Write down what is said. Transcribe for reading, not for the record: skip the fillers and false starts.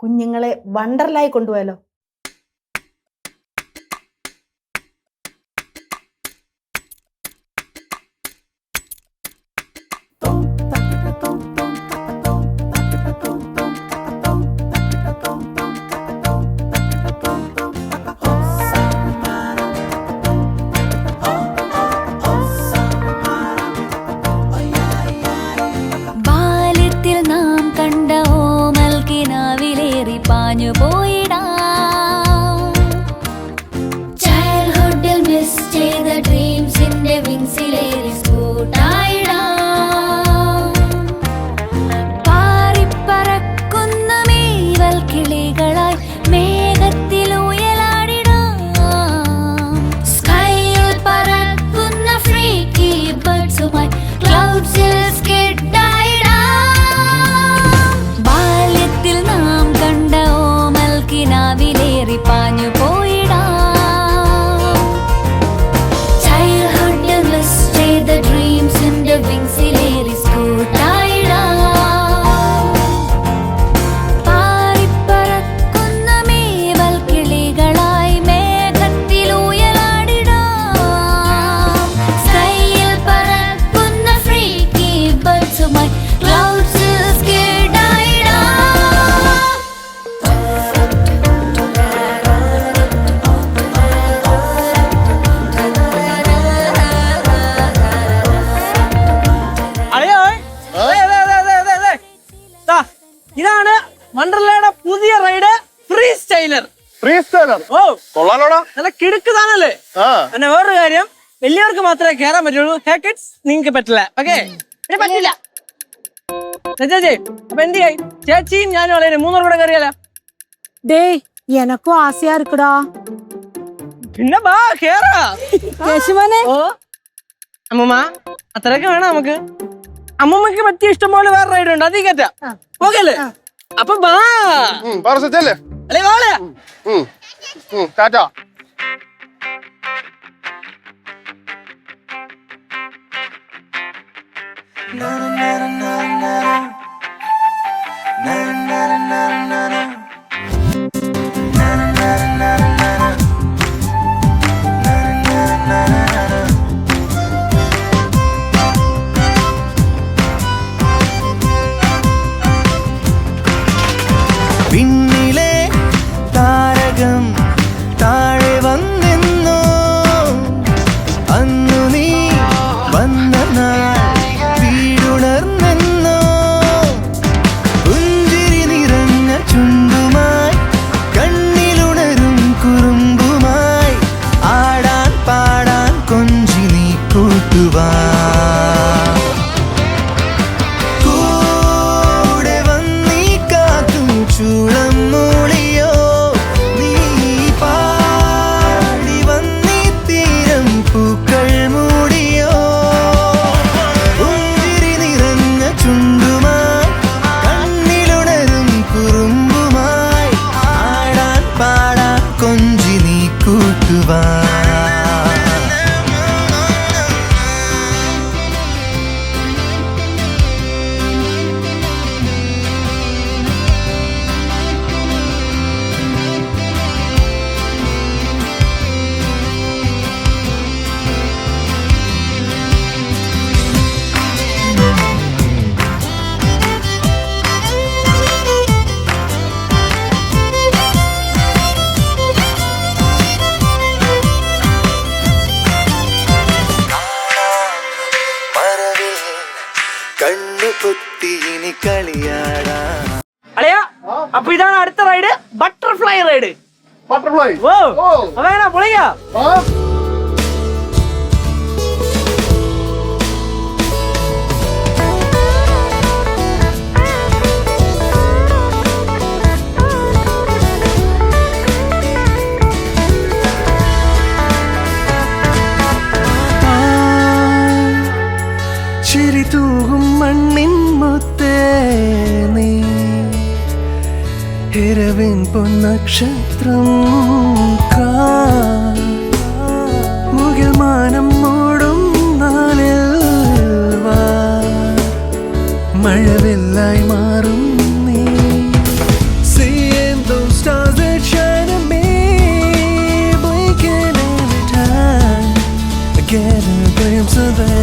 കുഞ്ഞുങ്ങളെ വണ്ടർലായി കൊണ്ടുപോയാലോ? ഇതാണ് വണ്ടർലയുടെ പുതിയ റൈഡ് ഫ്രീ സ്റ്റൈലർ. ഓ കൊള്ളാലോടാ, നല്ല കിടുക്കുതാണല്ലേ. പിന്നെ വേറൊരു കാര്യം, വലിയവർക്ക് മാത്രമേ കയറാൻ പറ്റുള്ളൂ. ഹെയർ കിഡ്സ് നിങ്ങൾക്ക് പറ്റില്ല. ഓക്കെ പറ്റില്ല. ചേച്ചി അപ്പൊ എന്ത് ചെയ്യും? ചേച്ചിയും ഞാനും വളരെ 3 കൂടെ കയറിയാലോ? டேய் எனக்கும் ஆசையா இருக்குடா. പിന്നെ ബാ കേറാ. യേശുമോനെ. ഓ അമ്മൂമ്മ അത്രയൊക്കെ വേണം നമുക്ക്. അമ്മൂമ്മക്ക് പറ്റിയ ഇഷ്ടം പോലെ വേറെ റൈഡ് ഉണ്ട്, അതീ കയറ്റാ. ഓക്കെ അല്ലേ? അപ്പൊ ബാ അല്ലേ വാളയാ. ടാറ്റാ. പിന്നിലെ താരകം താഴെ വന്നെന്നോ, അന്നു നീ വന്ന നാൾ വീടുണർന്നെന്നോ, പുഞ്ചിരി നിറഞ്ഞ ചുണ്ടുമായി കണ്ണിലുണരും കുറുമ്പുമായി ആടാൻ പാടാൻ കൊഞ്ചി നീ കൂട്ടുവാ. ചൂളം മൂളിയോ നീ പാടി വന്നീ തീരം പൂക്കൾ മൂടിയോ, പുഞ്ചിരി നിറഞ്ഞ ചുണ്ടുമായി കണ്ണിലുണരും കുറുമ്പുമായി ആടാൻ പാടാൻ കൊഞ്ചി നീ കൂട്ടുവാ. അപ്പൊ ഇതാണ് അടുത്ത റൈഡ്, ബട്ടർഫ്ലൈ റൈഡ്. ബട്ടർഫ്ലൈ ഓ അതെങ്ങനെ പൊളിക്കാ. ചിരി തൂകും മണ്ണിൻ മുത്തേ നീ, ഇരവിൻ പൊന്നക്ഷത്രം മുകിൽ മാനം മൂടും നാളിൽ വാ, മഴവില്ലായി മാറും നീ. See സുന്ദരം